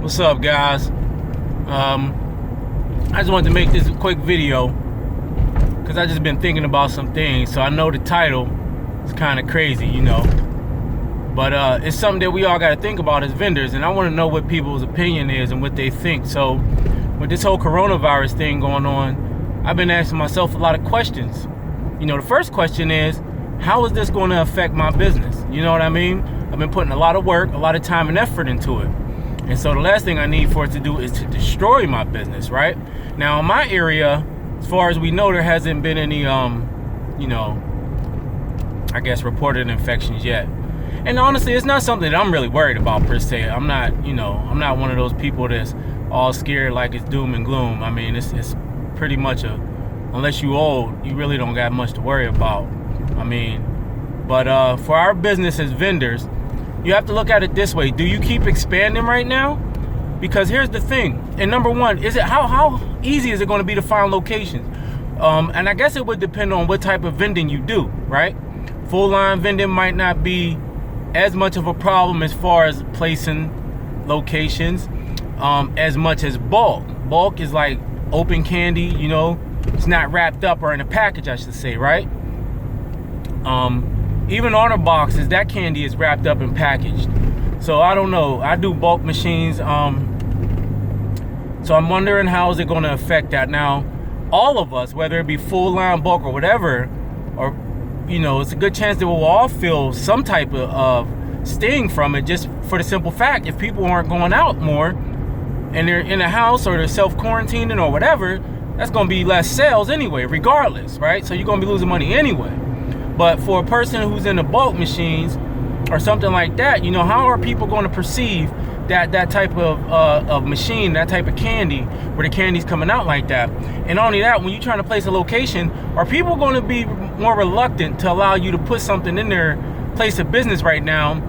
What's up, guys? I just wanted to make this a quick video because I just been thinking about some things. So I know the title is kind of crazy, but it's something that we all got to think about as vendors, and I want to know what people's opinion is and what they think. So with this whole coronavirus thing going on, I've been asking myself a lot of questions. The first question is, how is this going to affect my business? You know what I mean? I've been putting a lot of work, a lot of time and effort into it. And so the last thing I need for it to do is to destroy my business, right? Now, in my area, as far as we know, there hasn't been any, I guess, reported infections yet. And honestly, it's not something that I'm really worried about per se. I'm not one of those people that's all scared like it's doom and gloom. I mean, it's pretty much unless you old, you really don't got much to worry about. But for our business as vendors, you have to look at it this way. Do you keep expanding right now? Because here's the thing. And number one, how easy is it going to be to find locations? And I guess it would depend on what type of vending you do, right? Full line vending might not be as much of a problem as far as placing locations as much as bulk. Bulk is like open candy, it's not wrapped up or in a package, I should say, right? Even on our boxes, that candy is wrapped up and packaged. So I don't know. I do bulk machines. So I'm wondering how is it going to affect that. Now, all of us, whether it be full line bulk or whatever, or it's a good chance that we'll all feel some type of sting from it, just for the simple fact, if people aren't going out more and they're in a house or they're self-quarantining or whatever, that's going to be less sales anyway, regardless, right? So you're going to be losing money anyway. But for a person who's in the bulk machines or something like that, how are people going to perceive that type of machine, that type of candy, where the candy's coming out like that? And not only that, when you're trying to place a location, are people going to be more reluctant to allow you to put something in their place of business right now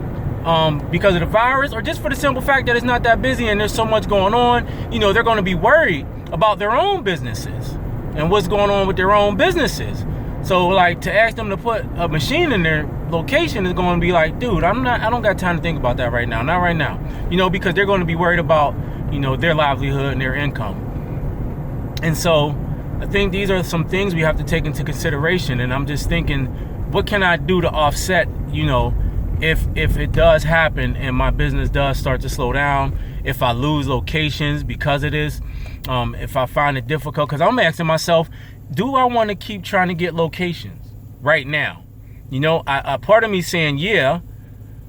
because of the virus, or just for the simple fact that it's not that busy and there's so much going on? They're going to be worried about their own businesses and what's going on with their own businesses. So, like, to ask them to put a machine in their location is going to be like, dude, I don't got time to think about that right now. Not right now. Because they're going to be worried about, their livelihood and their income. And so I think these are some things we have to take into consideration. And I'm just thinking, what can I do to offset, if it does happen and my business does start to slow down, if I lose locations because of this, if I find it difficult, because I'm asking myself, do I want to keep trying to get locations right now? A part of me saying, yeah.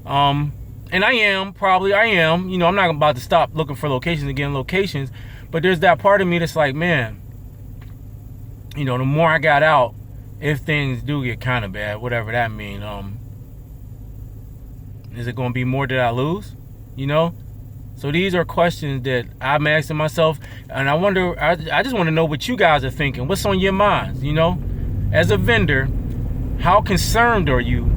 And I am. I'm not about to stop looking for locations and getting locations. But there's that part of me that's like, man, the more I got out, if things do get kind of bad, whatever that means, is it going to be more that I lose? So these are questions that I'm asking myself, and I just want to know what you guys are thinking. What's on your minds, As a vendor, how concerned are you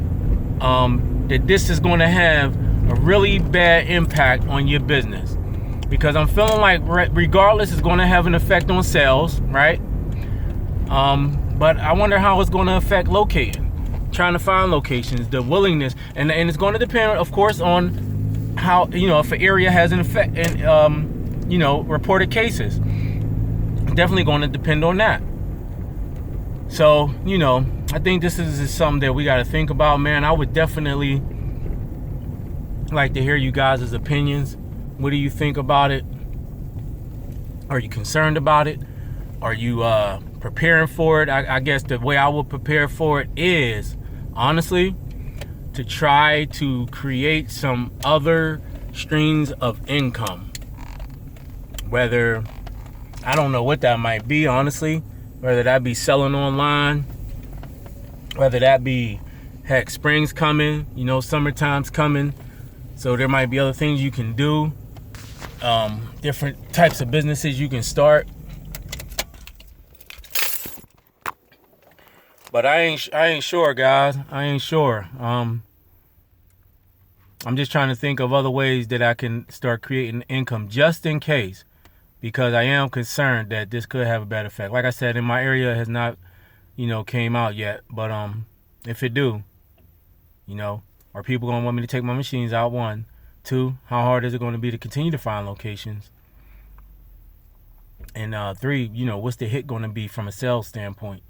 that this is going to have a really bad impact on your business? Because I'm feeling like regardless, it's going to have an effect on sales, right? But I wonder how it's going to affect locating, trying to find locations, the willingness, and it's going to depend, of course, on how, if an area has an effect and reported cases. Definitely going to depend on that. So I think this is something that we got to think about, man. I would definitely like to hear you guys' opinions. What do you think about it? Are you concerned about it? Are you preparing for it? I guess the way I would prepare for it is, honestly, to try to create some other streams of income. Whether, I don't know what that might be, honestly. Whether that be selling online, whether that be, heck, spring's coming, summertime's coming. So there might be other things you can do, different types of businesses you can start. But I ain't sure, guys. I ain't sure. I'm just trying to think of other ways that I can start creating income just in case, because I am concerned that this could have a bad effect. Like I said, in my area, it has not, came out yet. But if it do, are people gonna want me to take my machines out? 1, 2, how hard is it going to be to continue to find locations? And 3, what's the hit going to be from a sales standpoint?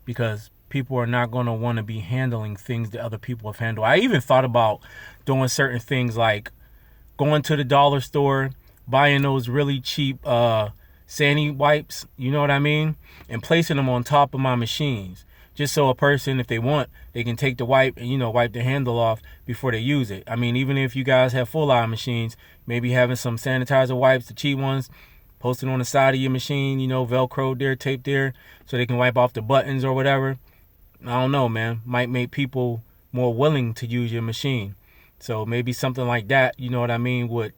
Because people are not going to want to be handling things that other people have handled. I even thought about doing certain things like going to the dollar store, buying those really cheap sandy wipes, you know what I mean? And placing them on top of my machines. Just so a person, if they want, they can take the wipe and, wipe the handle off before they use it. I mean, even if you guys have full line machines, maybe having some sanitizer wipes, the cheap ones, posted on the side of your machine, Velcro there, taped there, so they can wipe off the buttons or whatever. I don't know, man. Might make people more willing to use your machine. So maybe something like that, you know what I mean, would,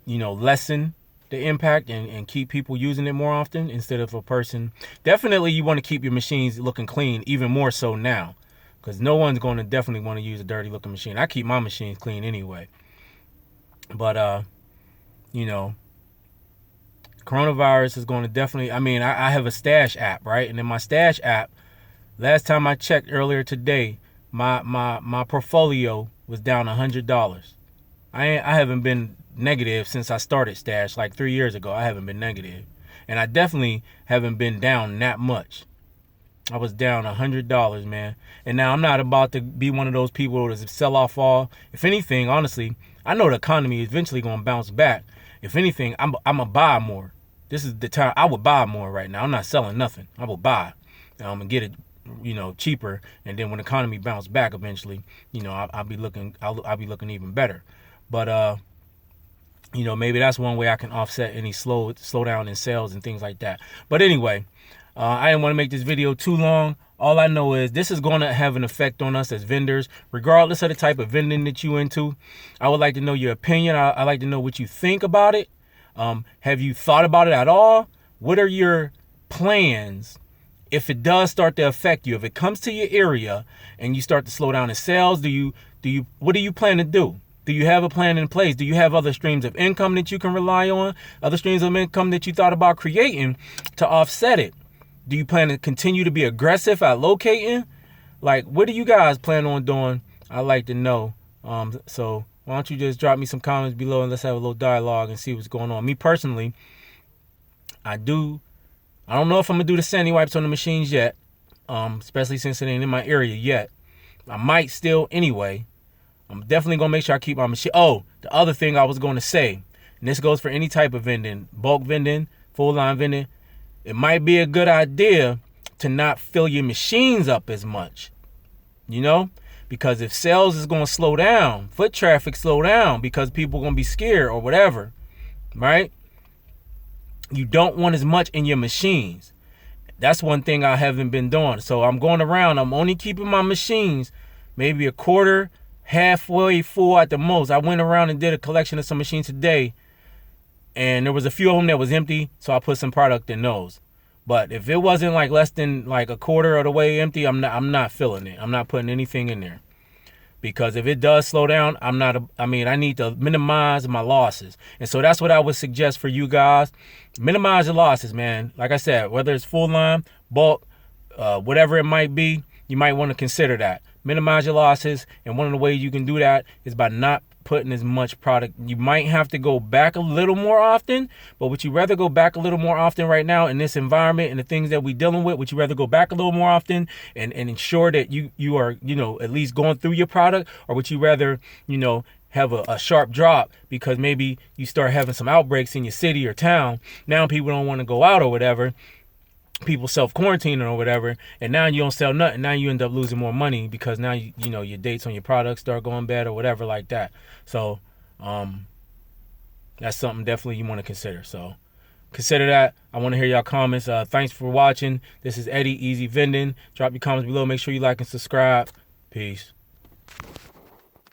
lessen the impact and keep people using it more often instead of a person. Definitely you want to keep your machines looking clean, even more so now, because no one's going to definitely want to use a dirty looking machine. I keep my machines clean anyway. But, coronavirus is going to definitely, I have a stash app, right? And in my stash app, last time I checked earlier today, my portfolio was down $100. I haven't been negative since I started Stash like 3 years ago. I haven't been negative, and I definitely haven't been down that much. I was down $100, man. And now I'm not about to be one of those people that sell off all. If anything, honestly, I know the economy is eventually going to bounce back. If anything, I'm gonna buy more. This is the time I would buy more right now. I'm not selling nothing. I will buy. And get it, cheaper. And then when the economy bounce back eventually, I'll be looking even better. But maybe that's one way I can offset any slowdown in sales and things like that. But anyway, I didn't want to make this video too long. All I know is this is going to have an effect on us as vendors, regardless of the type of vending that you into. I would like to know your opinion. I'd like to know what you think about it. Have you thought about it at all? What are your plans if it does start to affect you? If it comes to your area and you start to slow down in sales, what do you plan to do? Do you have a plan in place? Do you have other streams of income that you can rely on? Other streams of income that you thought about creating to offset it? Do you plan to continue to be aggressive at locating? Like, what do you guys plan on doing? I'd like to know. So why don't you just drop me some comments below and let's have a little dialogue and see what's going on. Me personally, I don't know if I'm going to do the sandy wipes on the machines yet, especially since it ain't in my area yet. I might still anyway. I'm definitely going to make sure I keep my machine. Oh, the other thing I was going to say, and this goes for any type of vending, bulk vending, full line vending, it might be a good idea to not fill your machines up as much, because if sales is going to slow down, foot traffic slow down because people are going to be scared or whatever, right? You don't want as much in your machines. That's one thing I haven't been doing. So I'm going around, I'm only keeping my machines maybe a quarter, halfway full at the most. I went around and did a collection of some machines today, and there was a few of them that was empty, so I put some product in those. But if it wasn't like less than like a quarter of the way empty, I'm not filling it. I'm not putting anything in there, because if it does slow down, I need to minimize my losses. And so that's what I would suggest for you guys. Minimize your losses, man. Like I said, whether it's full line, bulk, whatever it might be, you might want to consider that. Minimize your losses, and one of the ways you can do that is by not putting as much product. You might have to go back a little more often, but would you rather go back a little more often right now in this environment and the things that we're dealing with? Would you rather go back a little more often and ensure that you are, at least going through your product? Or would you rather, have a sharp drop because maybe you start having some outbreaks in your city or town? Now people don't want to go out or whatever. People self-quarantining or whatever, and now you don't sell nothing. Now you end up losing more money because now your dates on your products start going bad or whatever like that. So that's something definitely you want to consider. So consider that. I want to hear y'all comments. Thanks for watching. This is Eddie, Easy Vending. Drop your comments below. Make sure you like and subscribe. Peace.